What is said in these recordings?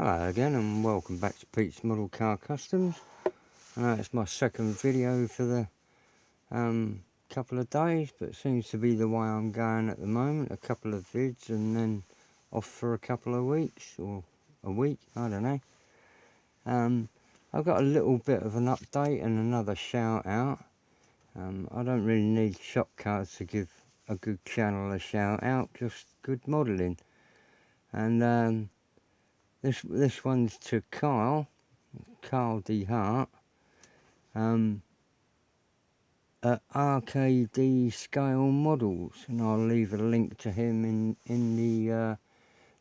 Hello again and welcome back to Pete's Model Car Customs. It's my second video for the couple of days, but it seems to be the way I'm going at the moment. A couple of vids and then off for a couple of weeks, or a week, I don't know. I've got a little bit of an update and another shout out. I don't really need shortcuts to give a good channel a shout out, just good modelling. And this one's to Kyle D Hart, at RKD Scale Models, and I'll leave a link to him in the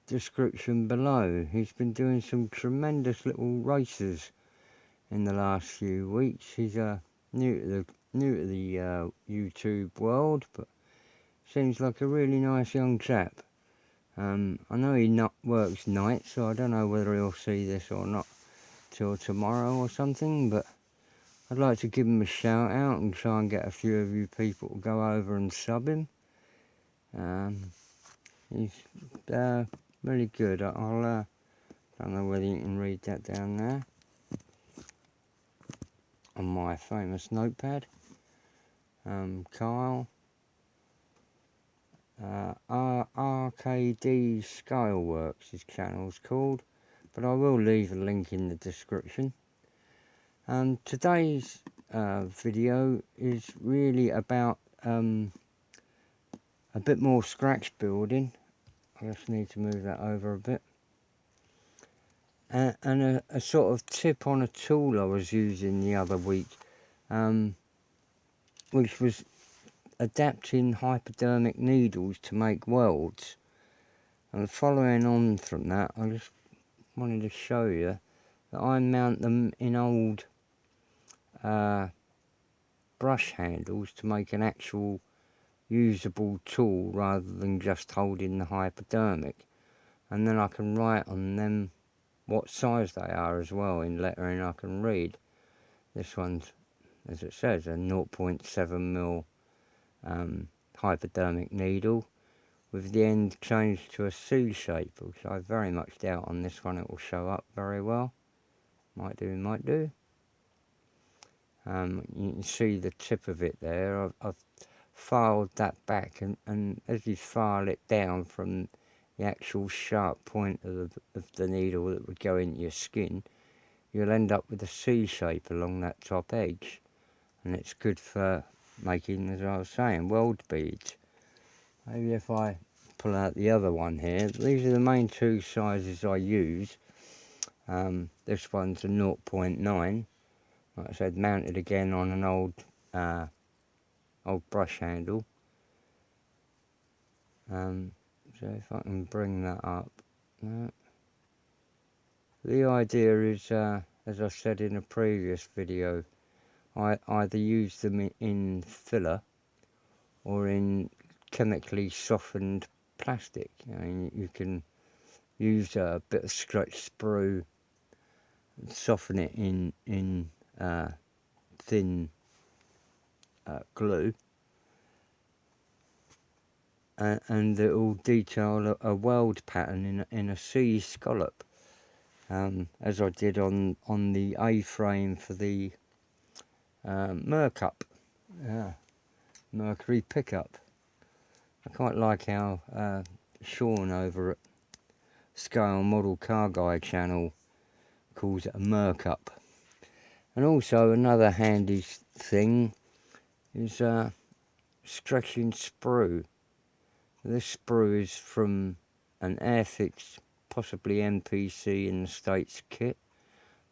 description below. He's been doing some tremendous little races in the last few weeks. He's new to the YouTube world, but seems like a really nice young chap. I know he works nights, so I don't know whether he'll see this or not till tomorrow or something, but I'd like to give him a shout out and try and get a few of you people to go over and sub him. He's really good. I'll don't know whether you can read that down there on my famous notepad. Kyle, RKD Scaleworks, his channel's called, but I will leave a link in the description. Today's video is really about a bit more scratch building. I just need to move that over a bit. And a sort of tip on a tool I was using the other week, which was adapting hypodermic needles to make welds. And following on from that, I just wanted to show you that I mount them in old brush handles to make an actual usable tool rather than just holding the hypodermic, and then I can write on them what size they are as well in lettering I can read. This one's, as it says, a 0.7mm hypodermic needle with the end changed to a C shape, which I very much doubt on this one it will show up very well. Might do, might do. You can see the tip of it there. I've filed that back, and as you file it down from the actual sharp point of the needle that would go into your skin, you'll end up with a C shape along that top edge, and it's good for making, as I was saying, weld beads. Maybe if I pull out the other one here, these are the main two sizes I use. This one's a 0.9. Like I said, mounted again on an old brush handle. So if I can bring that up. The idea is, as I said in a previous video, I either use them in filler or in chemically softened plastic. I mean, you can use a bit of stretch sprue and soften it in thin glue, and it will detail a weld pattern in a C scallop, as I did on the A-frame for the Mercury pickup. I quite like how Shawn over at Scale Model Car Guy channel calls it a Mercup. And also another handy thing is stretching sprue. This sprue is from an Airfix, possibly MPC in the States kit.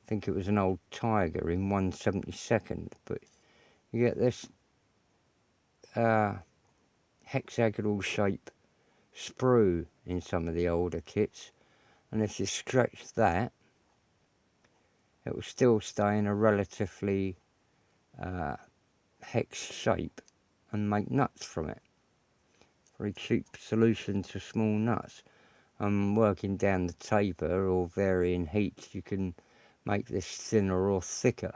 I think it was an old Tiger in 1/72nd, but you get this hexagonal shape sprue in some of the older kits, and if you stretch that, it will still stay in a relatively hex shape and make nuts from it. Very cheap solution to small nuts. Working down the taper or varying heats, you can make this thinner or thicker.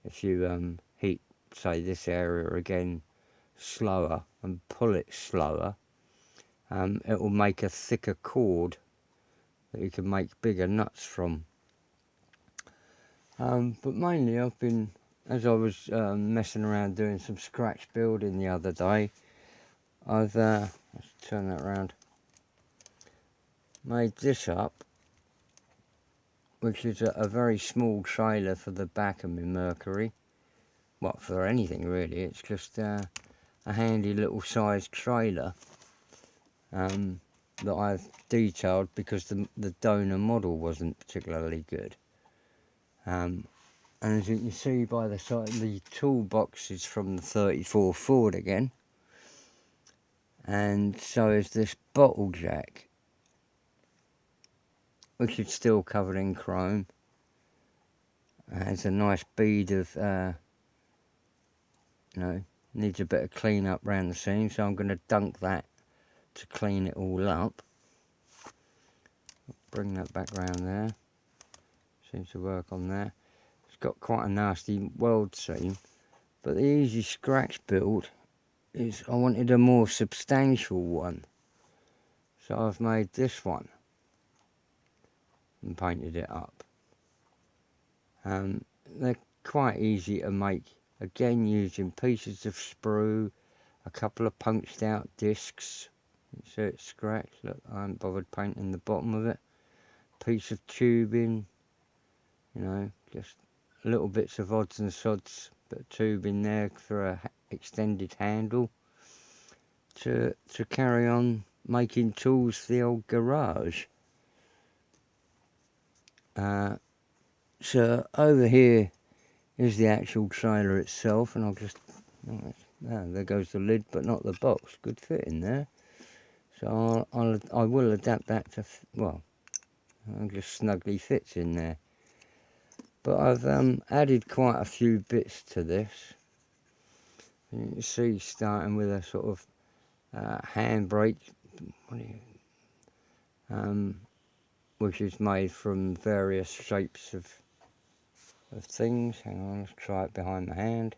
If you heat, say, this area again slower and pull it slower, it will make a thicker cord that you can make bigger nuts from. But mainly I've been, as I was messing around doing some scratch building the other day, I've, let's turn that around, made this up, which is a very small trailer for the back of my Mercury. Well, for anything really, it's just a handy little sized trailer that I've detailed because the donor model wasn't particularly good. And as you can see by the side, the toolbox is from the 34 Ford again, and so is this bottle jack, which is still covered in chrome. It has a nice bead of, needs a bit of clean up around the seam, so I'm going to dunk that to clean it all up. Bring that back round there, seems to work on there. It's got quite a nasty weld seam, but the easy scratch build is I wanted a more substantial one, so I've made this one and painted it up. They're quite easy to make, again using pieces of sprue, a couple of punched out discs, so it's scratched. Look, I haven't bothered painting the bottom of it. Piece of tubing, just little bits of odds and sods, bit of tubing there for a extended handle to carry on making tools for the old garage. So over here is the actual trailer itself, and I'll just, there goes the lid, but not the box. Good fit in there. So I will adapt that to, well, it just snugly fits in there. But I've added quite a few bits to this. You can see, starting with a sort of handbrake, which is made from various shapes of things. Hang on, let's try it behind the hand.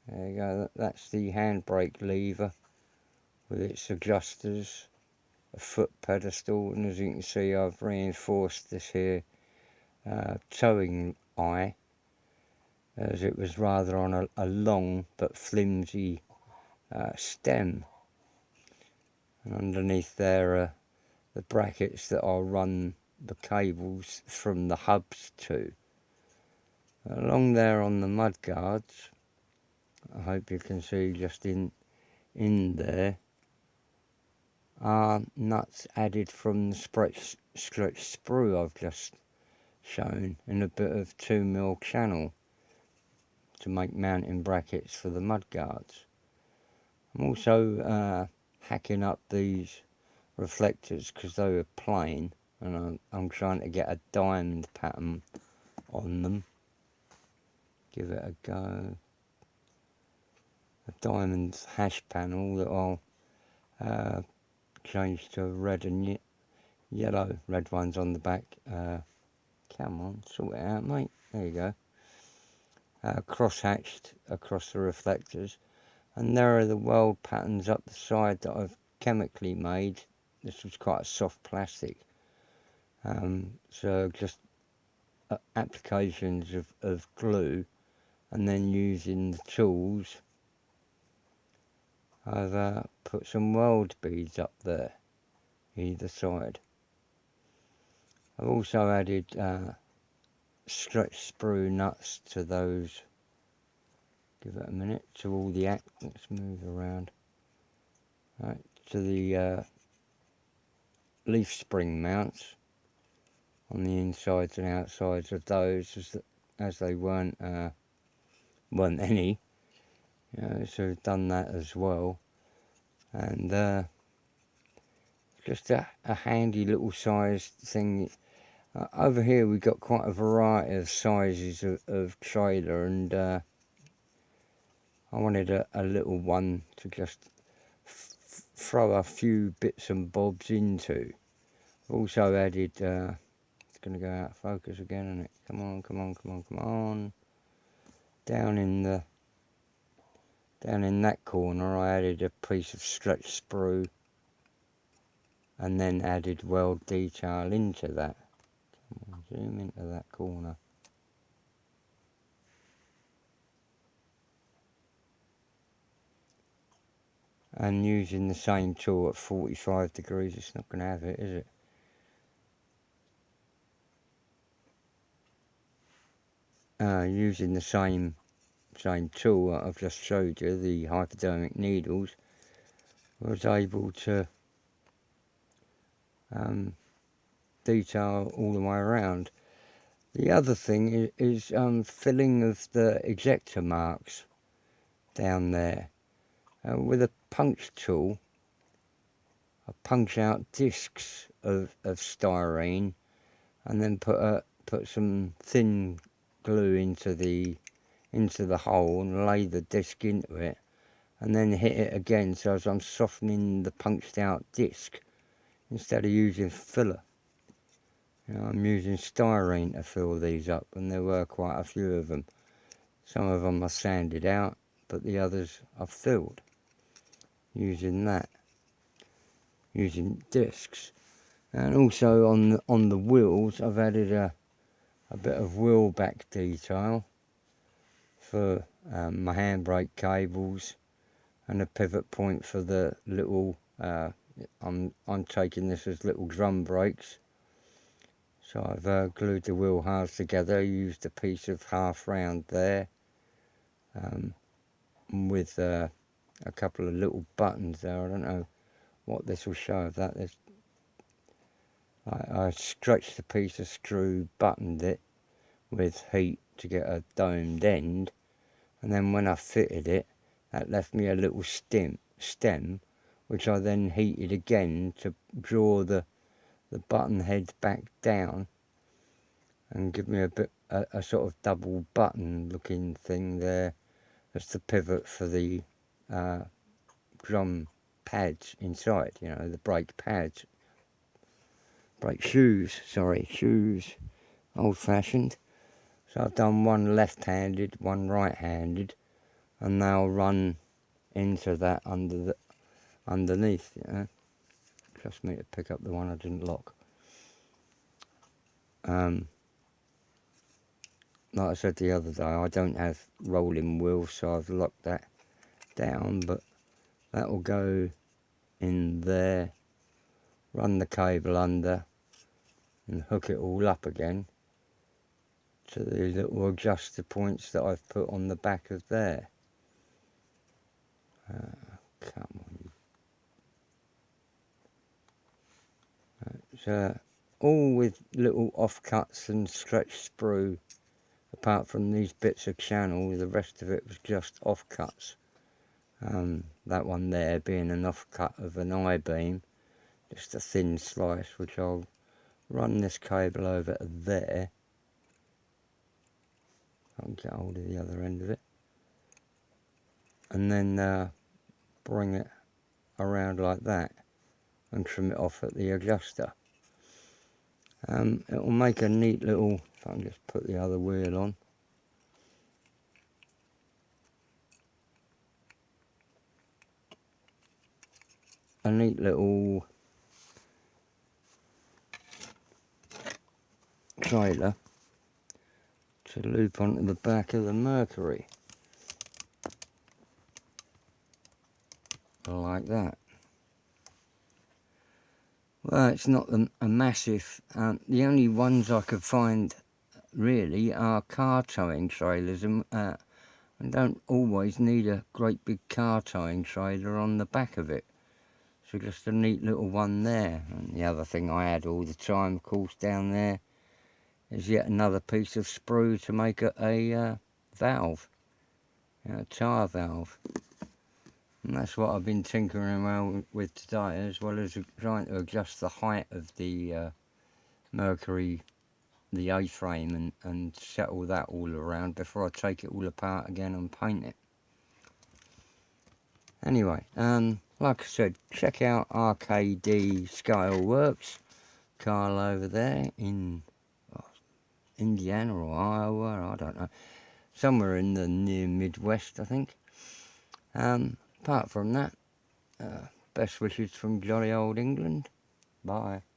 There you go, that's the handbrake lever with its adjusters, a foot pedestal, and as you can see I've reinforced this here towing eye, as it was rather on a long but flimsy stem, and underneath there are the brackets that I'll run the cables from the hubs to. Along there on the mud guards, I hope you can see just in there, are nuts added from the stretch sprue I've just shown in a bit of 2mm channel to make mounting brackets for the mud guards. I'm also hacking up these reflectors because they were plain, and I'm trying to get a diamond pattern on them. Give it a go. A diamond hash panel that I'll change to red and yellow. Red ones on the back. Come on, sort it out, mate. There you go. Cross-hatched across the reflectors. And there are the weld patterns up the side that I've chemically made. This was quite a soft plastic. So just applications of glue, and then using the tools, I've put some weld beads up there, either side. I've also added stretch sprue nuts to those. Give it a minute, to all the let's move around. Right, to the leaf spring mounts on the insides and outsides of those, as they weren't any. So I've done that as well, and just a handy little sized thing. Over here we've got quite a variety of sizes of trailer, and I wanted a little one to just throw a few bits and bobs into. I've also added, it's going to go out of focus again, isn't it? Come on, come on, come on, come on. Down in that corner I added a piece of stretch sprue, and then added weld detail into that. Zoom into that corner. And using the same tool at 45 degrees, it's not going to have it, is it? Using the same tool that I've just showed you, the hypodermic needles, I was able to detail all the way around. The other thing is filling of the ejector marks down there. With a punch tool, I punch out discs of styrene and then put some thin glue into the hole and lay the disc into it, and then hit it again so as I'm softening the punched out disc instead of using filler. I'm using styrene to fill these up, and there were quite a few of them. Some of them I sanded out, but the others I've filled using that, using discs. And also on the wheels, I've added a bit of wheel back detail for my handbrake cables, and a pivot point for the little, I'm taking this as little drum brakes. So I've glued the wheel halves together, used a piece of half round there, with a couple of little buttons there. I don't know what this will show of that. I stretched a piece of screw, buttoned it with heat to get a domed end, and then when I fitted it, that left me a little stem, which I then heated again to draw the button head back down and give me a sort of double button looking thing there as the pivot for the drum pads inside, you know, the brake pads, brake shoes, old fashioned. So I've done one left-handed, one right-handed, and they'll run into that underneath, you know. Trust me to pick up the one I didn't lock. Like I said the other day, I don't have rolling wheels, so I've locked that down, but that will go in there, run the cable under, and hook it all up again to the little adjuster points that I've put on the back of there. Come on. It's all with little offcuts and stretch sprue. Apart from these bits of channel, the rest of it was just offcuts. That one there being an offcut of an I-beam, just a thin slice, which I'll run this cable over to there. I'll get hold of the other end of it, and then bring it around like that and trim it off at the adjuster. It will make a neat little, if I can just put the other wheel on, a neat little trailer to loop onto the back of the Mercury, like that. Well, it's not a massive, the only ones I could find really are car towing trailers, and don't always need a great big car towing trailer on the back of it. So just a neat little one there. And the other thing I add all the time, of course, down there is yet another piece of sprue to make a valve, a tyre valve. And that's what I've been tinkering around with today, as well as trying to adjust the height of the Mercury, the A-frame, and settle that all around before I take it all apart again and paint it. Anyway, like I said, check out RKD Scale Works, Kyle over there in Indiana or Iowa, I don't know, somewhere in the near Midwest, I think. Apart from that, best wishes from jolly old England. Bye.